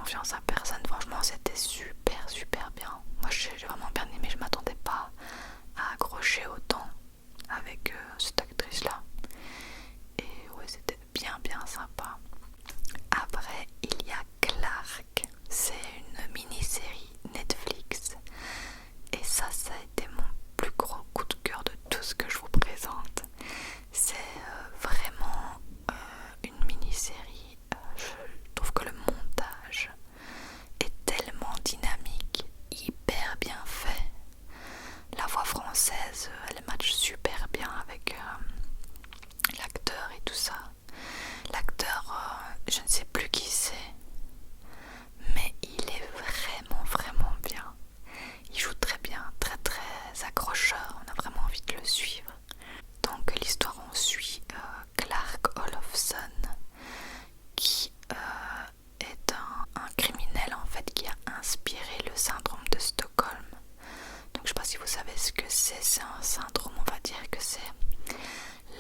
confiance à personne. Franchement, c'était super super bien. Moi j'ai vraiment bien aimé, je m'attendais pas à accrocher autant avec cette actrice là. Et ouais, c'était bien bien sympa. Après, il y a Clark. C'est une mini-série Netflix. Et ça a été mon plus gros coup de cœur de tout ce que je vous présente. C'est vraiment une mini-série. Je trouve que le montage est tellement dynamique, hyper bien fait. La voix française, elle match super bien avec l'acteur et tout ça. L'acteur, je ne sais plus qui c'est, mais il est vraiment vraiment bien. Il joue très bien, très très accrocheur, on a vraiment envie de le suivre. Donc l'histoire, on suit Clark Olofsson qui est un criminel en fait qui a inspiré le syndrome de Stockholm. Donc je sais pas si vous savez ce que c'est un syndrome, on va dire que c'est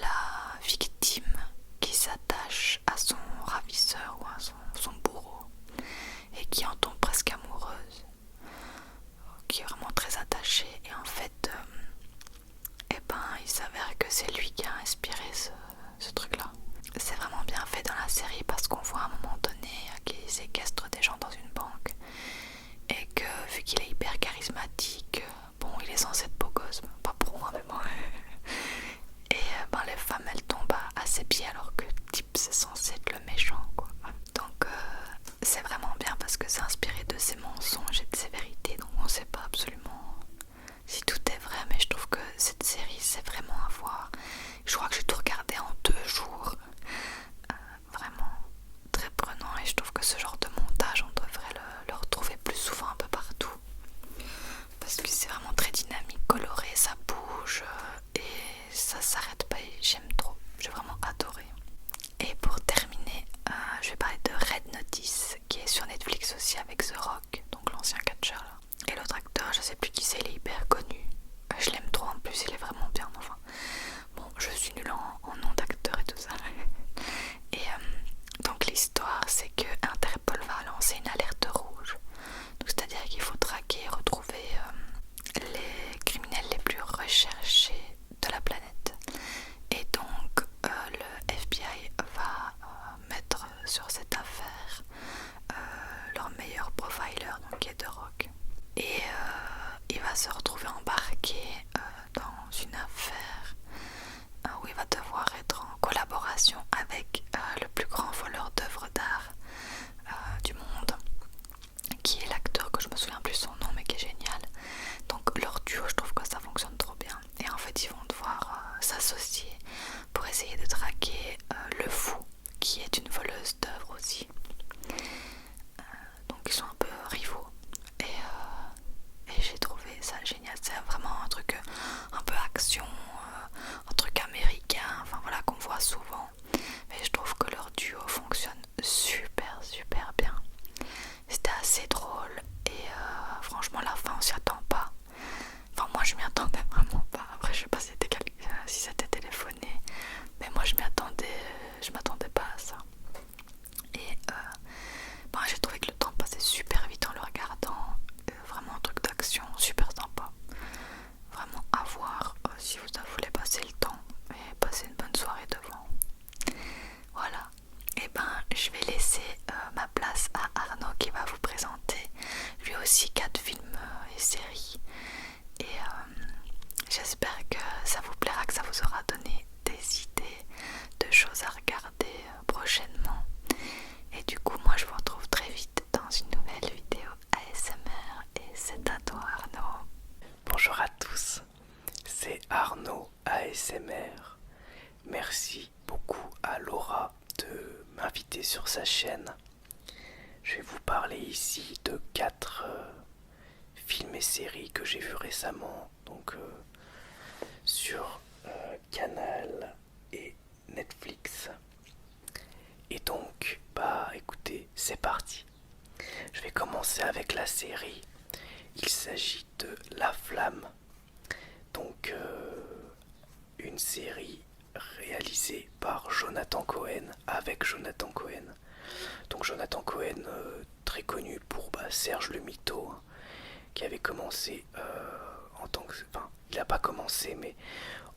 la victime qui s'attache à son ravisseur ou à son bourreau et qui en tombe presque amoureuse, qui est vraiment très attachée. Et en fait, il s'avère que c'est lui qui a inspiré ce truc-là. C'est vraiment bien fait dans la série parce qu'on voit à un moment donné qu'il séquestre des gens dans une banque et que vu qu'il est hyper charismatique, bon, il est censé être beau gosse, pas pour moi mais bon. Et les femmes elles tombent à ses pieds alors que le type c'est censé être le méchant quoi. Donc c'est vraiment bien parce que c'est inspiré de ses mensonges et de ses vérités, donc on sait pas absolument si tout est vrai, mais je trouve que cette série c'est vraiment à voir. Je crois que j'ai tout regardé en 2 jours. Vraiment très prenant, et je trouve que ce genre de montage on devrait le retrouver plus souvent un peu partout parce que c'est vraiment très dynamique, coloré, ça bouge et ça s'arrête pas et j'aime trop, j'ai vraiment adoré. Et pour terminer, je vais parler de Red Notice qui est sur Netflix aussi avec The Rock, donc l'ancien catcheur là. Et l'autre acteur, je sais plus qui c'est, il est hyper connu. Je l'aime trop en plus, il est vraiment bien. Enfin, bon, je suis nulle en nom d'acteur et tout ça. Et donc l'histoire, c'est que Interpol va lancer une alerte rouge. Donc c'est-à-dire qu'il faut traquer et retrouver les criminels les plus recherchés de la planète. Et donc le FBI va mettre sur cette affaire leur meilleur profiler, donc qui est The Rock. Et il va se retrouver embarqué dans une affaire où il va devoir être en collaboration avec le plus grand voleur d'œuvres d'art du monde, qui est l'acteur que je me souviens plus son nom mais qui est génial. Donc leur duo, je trouve que ça fonctionne trop bien. Et en fait ils vont devoir s'associer pour essayer de traquer le fou qui est une voleuse d'œuvres aussi. Donc ils sont un peu rivaux et j'ai trouvé ça génial. C'est vraiment un truc un peu action, un truc américain, enfin voilà, qu'on voit souvent. Mais je trouve que leur duo fonctionne super super bien. C'était assez drôle et franchement la fin on s'y attend pas. Enfin moi je m'y attendais vraiment pas. Après je sais pas si c'était téléphoné, mais moi je m'attendais pas à ça. Et j'ai trouvé que le temps passait super vite en le regardant. Vraiment un truc d'action super sympa. Vraiment à voir si vous voulez passer le temps et passer une bonne soirée devant. Voilà. Et je vais laisser ma place à Arnaud qui va vous présenter lui aussi 4 films et séries. Et j'espère que ça vous plaira, que ça vous aura donné des idées de choses à regarder prochainement. Et du coup moi je vous retrouve très vite dans une nouvelle vidéo ASMR et c'est à toi Arnaud. Bonjour à tous, c'est Arnaud ASMR. Merci beaucoup à Laura de m'inviter sur sa chaîne. Je vais vous parler ici de 4 films et séries que j'ai vus récemment, donc sur Canal et Netflix. Et donc, écoutez, c'est parti. Je vais commencer avec la série. Il s'agit de La Flamme, donc une série réalisée par Jonathan Cohen, avec Jonathan Cohen. Donc Jonathan Cohen, très connu pour Serge le Mito, hein, qui avait commencé en tant que... Enfin, il n'a pas commencé, mais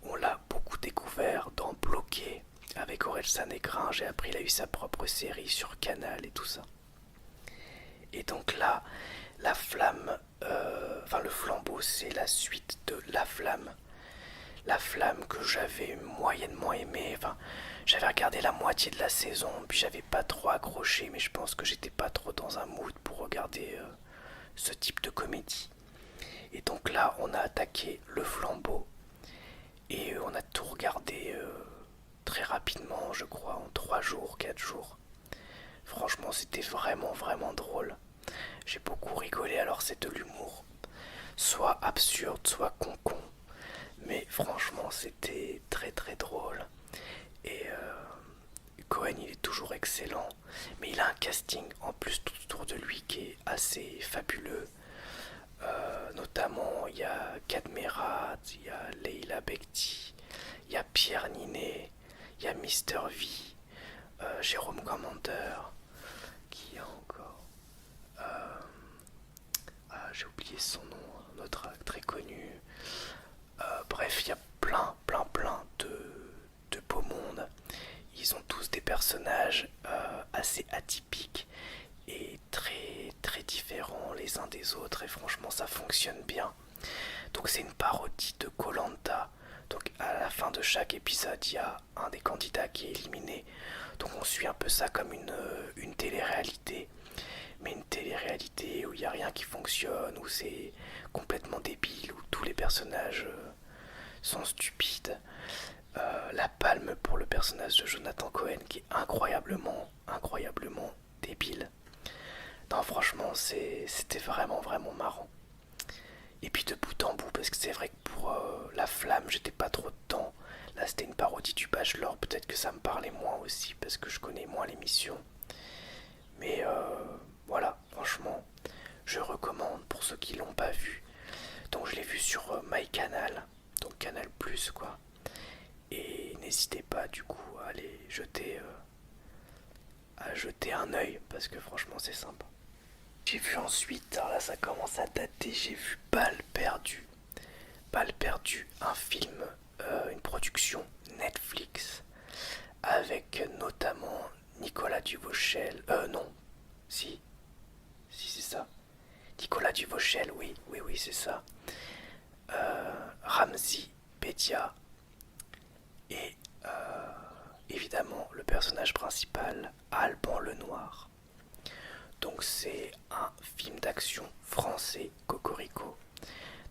on l'a beaucoup découvert dans Bloqué avec Orelsan et Gringe, et après il a eu sa propre série sur Canal et tout ça. Et donc là, la flamme, enfin le flambeau, c'est la suite de La Flamme. La Flamme que j'avais moyennement aimé, enfin j'avais regardé la moitié de la saison, puis j'avais pas trop accroché, mais je pense que j'étais pas trop dans un mood pour regarder ce type de comédie. Et donc là, on a attaqué le flambeau, et on a tout regardé très rapidement, je crois, en 3 jours, 4 jours. Franchement, c'était vraiment, vraiment drôle. J'ai beaucoup rigolé, alors c'est de l'humour. Soit absurde, soit con-con. Mais franchement, c'était très très drôle. Et Cohen, il est toujours excellent. Mais il a un casting en plus tout autour de lui qui est assez fabuleux. Notamment, il y a Kadmerat, il y a Leila Bekti, il y a Pierre Ninet, il y a Mister V, Jérôme Commander. Qui a encore j'ai oublié son nom, un autre acteur très connu. Bref, il y a plein de beaux mondes. Ils ont tous des personnages assez atypiques et très très différents les uns des autres, et franchement ça fonctionne bien. Donc c'est une parodie de koh. Donc à la fin de chaque épisode, il y a un des candidats qui est éliminé. Donc on suit un peu ça comme une télé-réalité. Mais une télé-réalité où il n'y a rien qui fonctionne, où c'est complètement débile, où tous les personnages sont stupides. La palme pour le personnage de Jonathan Cohen qui est incroyablement débile. Non, franchement, c'était vraiment, vraiment marrant. Et puis de bout en bout, parce que c'est vrai que pour La Flamme, j'étais pas trop dedans. Là, c'était une parodie du Bachelor, peut-être que ça me parlait moins aussi, parce que je connais moins l'émission. Mais voilà, franchement, je recommande pour ceux qui l'ont pas vu. Donc je l'ai vu sur MyCanal, donc Canal Plus quoi. Et n'hésitez pas du coup à aller jeter un œil, parce que franchement c'est sympa. J'ai vu ensuite, alors là ça commence à dater, j'ai vu Balle perdue. Balle perdue, un film, une production Netflix, avec notamment Nicolas Duvauchel, non, si c'est ça. Nicolas Duvauchel, oui, c'est ça. Ramzy Bedia et évidemment le personnage principal, Alban Lenoir. Donc c'est un film d'action français, cocorico.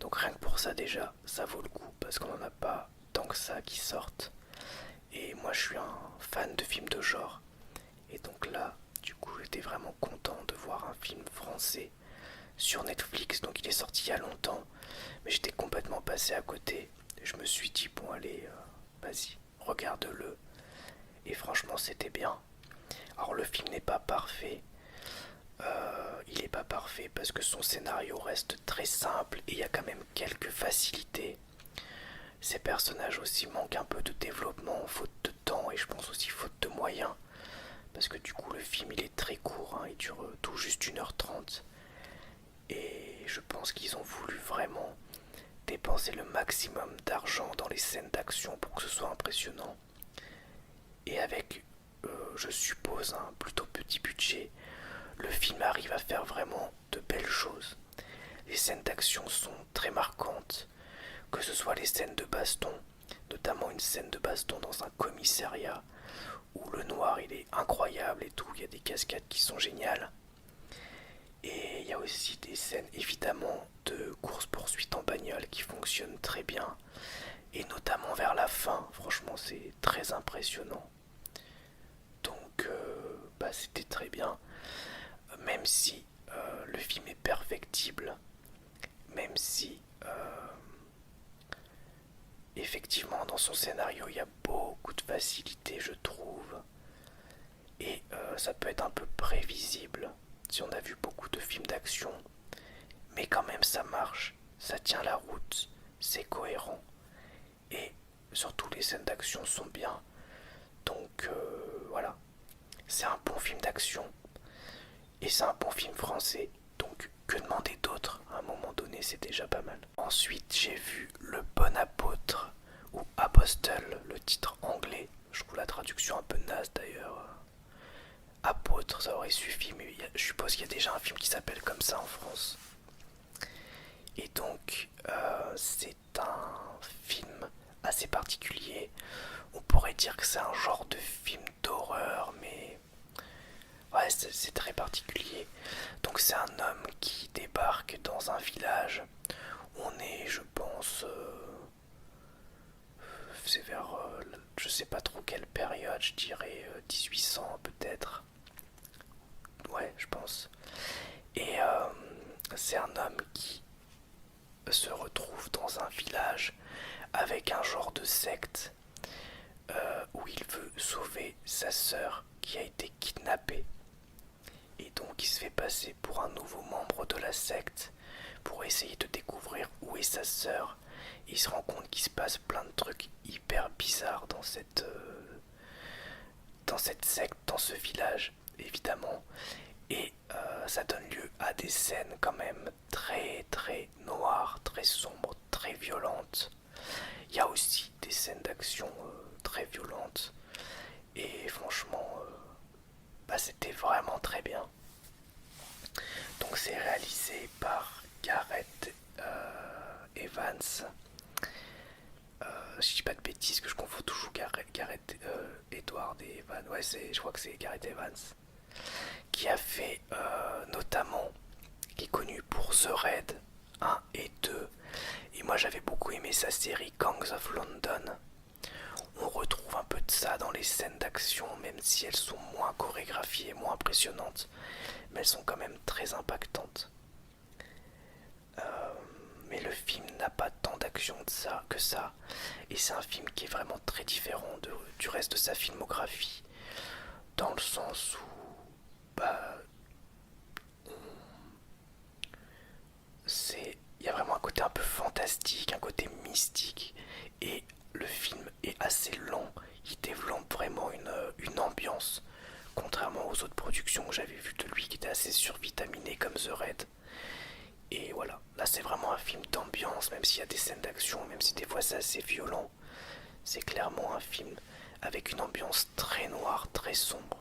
Donc rien que pour ça déjà, ça vaut le coup parce qu'on n'en a pas tant que ça qui sortent. Et moi je suis un fan de films de genre. Et donc là, du coup, j'étais vraiment content de voir un film français sur Netflix. Donc il est sorti il y a longtemps, mais j'étais complètement passé à côté. Je me suis dit, bon allez, vas-y, regarde-le. Et franchement, c'était bien. Alors le film n'est pas parfait. Il n'est pas parfait parce que son scénario reste très simple et il y a quand même quelques facilités. Ces personnages aussi manquent un peu de développement, faute de temps, et je pense aussi faute de moyens. Parce que du coup le film il est très court, hein, il dure tout juste 1h30. Et je pense qu'ils ont voulu vraiment dépenser le maximum d'argent dans les scènes d'action pour que ce soit impressionnant. Et avec, je suppose, un plutôt petit budget, le film arrive à faire vraiment de belles choses. Les scènes d'action sont très marquantes, que ce soit les scènes de baston, notamment une scène de baston dans un commissariat où le noir il est incroyable et tout, il y a des cascades qui sont géniales. Et il y a aussi des scènes évidemment de course-poursuite en bagnole qui fonctionnent très bien. Et notamment vers la fin, franchement c'est très impressionnant. Donc c'était très bien. Même si le film est perfectible, même si effectivement dans son scénario il y a beaucoup de facilité je trouve. Et ça peut être un peu prévisible si on a vu beaucoup de films d'action. Mais quand même ça marche, ça tient la route, c'est cohérent. Et surtout les scènes d'action sont bien. Donc voilà, c'est un bon film d'action. Et c'est un bon film français, donc que demander d'autre? À un moment donné, c'est déjà pas mal. Ensuite, j'ai vu Le Bon Apôtre, ou Apostle, le titre anglais. Je trouve la traduction un peu naze d'ailleurs. Apôtre, ça aurait suffi, mais je suppose qu'il y a déjà un film qui s'appelle comme ça en France. Et donc, c'est un film assez particulier. On pourrait dire que c'est un genre de film d'horreur, mais ouais, c'est très particulier. Donc c'est un homme qui débarque dans un village. On est, je pense, c'est vers, je sais pas trop quelle période, je dirais 1800 peut-être. Ouais, je pense. Et c'est un homme qui se retrouve dans un village avec un genre de secte où il veut sauver sa sœur qui a été kidnappée. Et donc il se fait passer pour un nouveau membre de la secte pour essayer de découvrir où est sa sœur. Et il se rend compte qu'il se passe plein de trucs hyper bizarres dans cette secte, dans ce village, évidemment. Et ça donne lieu à des scènes quand même très très noires, très sombres, très violentes. Il y a aussi des scènes d'action très violentes. Et franchement, c'était vraiment très bien. Donc c'est réalisé par Gareth Evans. Je dis pas de bêtises, que je confonds toujours Gareth Edward et Evans. Ouais, je crois que c'est Gareth Evans. Qui a fait notamment, qui est connu pour The Raid 1 et 2. Et moi j'avais beaucoup aimé sa série Gangs of London. On retrouve un peu de ça dans les scènes d'action, même si elles sont moins chorégraphiées, moins impressionnantes, mais elles sont quand même très impactantes. Mais le film n'a pas tant d'action que ça, et c'est un film qui est vraiment très différent du reste de sa filmographie, dans le sens où il y a vraiment un côté un peu fantastique, un côté mystique, et le film est assez lent. Il développe vraiment une ambiance, contrairement aux autres productions que j'avais vues de lui qui étaient assez survitaminées comme The Raid. Et voilà, là c'est vraiment un film d'ambiance, même s'il y a des scènes d'action, même si des fois c'est assez violent. C'est clairement un film avec une ambiance très noire, très sombre.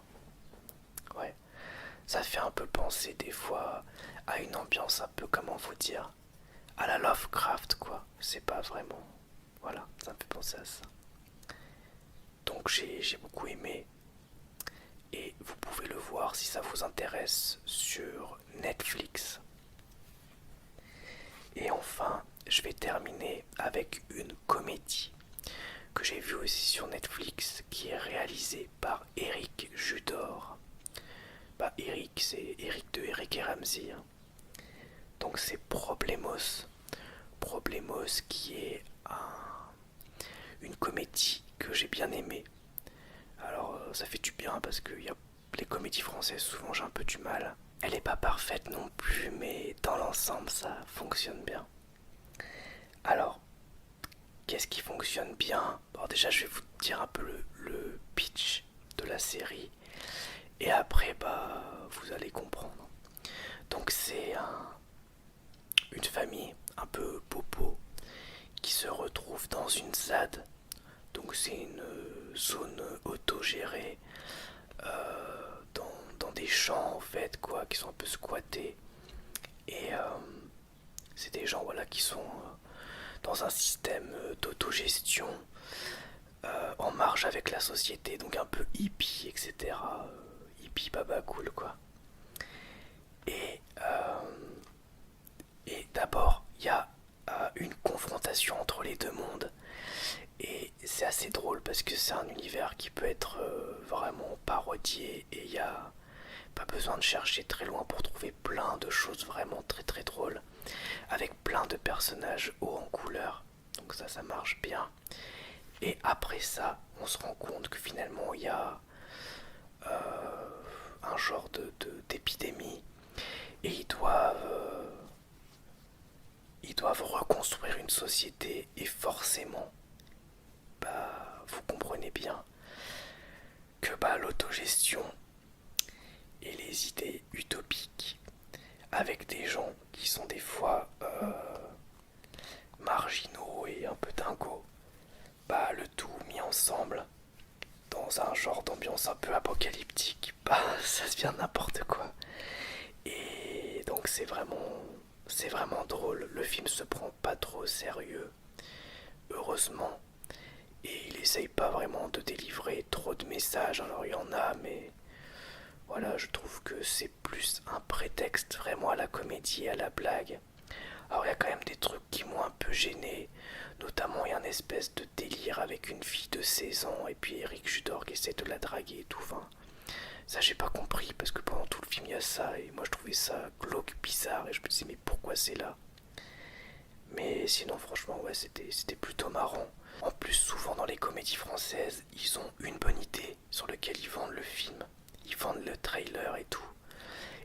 Ouais, ça fait un peu penser des fois à une ambiance un peu, comment vous dire, à la Lovecraft quoi. C'est pas vraiment... Voilà, ça me fait penser à ça. Donc j'ai beaucoup aimé. Et vous pouvez le voir si ça vous intéresse sur Netflix. Et enfin, je vais terminer avec une comédie que j'ai vue aussi sur Netflix qui est réalisée par Eric Judor. Eric, c'est Eric de Eric et Ramsey. Donc c'est Problemos. Problemos qui est une comédie que j'ai bien aimée. Alors ça fait du bien parce que les comédies françaises, souvent j'ai un peu du mal. Elle n'est pas parfaite non plus, mais dans l'ensemble ça fonctionne bien. Alors, qu'est-ce qui fonctionne bien? Bon, déjà je vais vous dire un peu le pitch de la série. Et après, vous allez comprendre. Donc c'est une famille un peu popo qui se retrouve dans une ZAD. Donc c'est une zone autogérée dans des champs en fait quoi, qui sont un peu squattés. Et c'est des gens voilà qui sont dans un système d'autogestion en marge avec la société, donc un peu hippie, etc. Hippie baba cool quoi. Et, d'abord, il y a une confrontation entre les deux mondes. Et c'est assez drôle parce que c'est un univers qui peut être vraiment parodié. Et il n'y a pas besoin de chercher très loin pour trouver plein de choses vraiment très très drôles. Avec plein de personnages hauts en couleur. Donc ça marche bien. Et après ça, on se rend compte que finalement il y a un genre d'épidémie. Et ils doivent reconstruire une société. Et forcément, vous comprenez bien que l'autogestion et les idées utopiques avec des gens qui sont des fois marginaux et un peu dingos. Bah le tout mis ensemble dans un genre d'ambiance un peu apocalyptique, bah ça devient n'importe quoi. Et donc c'est vraiment drôle. Le film se prend pas trop au sérieux, heureusement. Et il essaye pas vraiment de délivrer trop de messages. Alors il y en a, mais voilà, je trouve que c'est plus un prétexte vraiment à la comédie et à la blague. Alors il y a quand même des trucs qui m'ont un peu gêné. Notamment il y a une espèce de délire avec une fille de 16 ans et puis Eric Judor qui essaie de la draguer et tout. Enfin, ça j'ai pas compris parce que pendant tout le film il y a ça et moi je trouvais ça glauque, bizarre et je me disais mais pourquoi c'est là? Mais sinon franchement ouais c'était plutôt marrant. En plus souvent dans les comédies françaises ils ont une bonne idée sur laquelle ils vendent le film. Ils vendent le trailer et tout.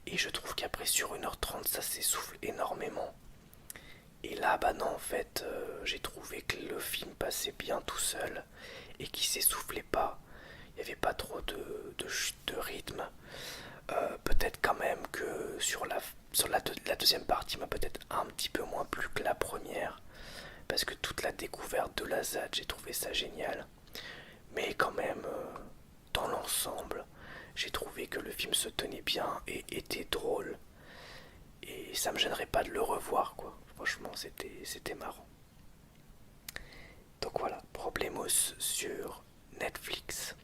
Et je trouve qu'après sur 1h30 ça s'essouffle énormément. Et là bah non en fait j'ai trouvé que le film passait bien tout seul et qu'il s'essoufflait pas. Il n'y avait pas trop de chute de rythme. Peut-être quand même que la deuxième partie m'a peut-être un petit peu moins plu que la première. Parce que toute la découverte de la ZAD, j'ai trouvé ça génial. Mais quand même, dans l'ensemble, j'ai trouvé que le film se tenait bien et était drôle. Et ça me gênerait pas de le revoir, quoi. Franchement, c'était marrant. Donc voilà, Problemos sur Netflix.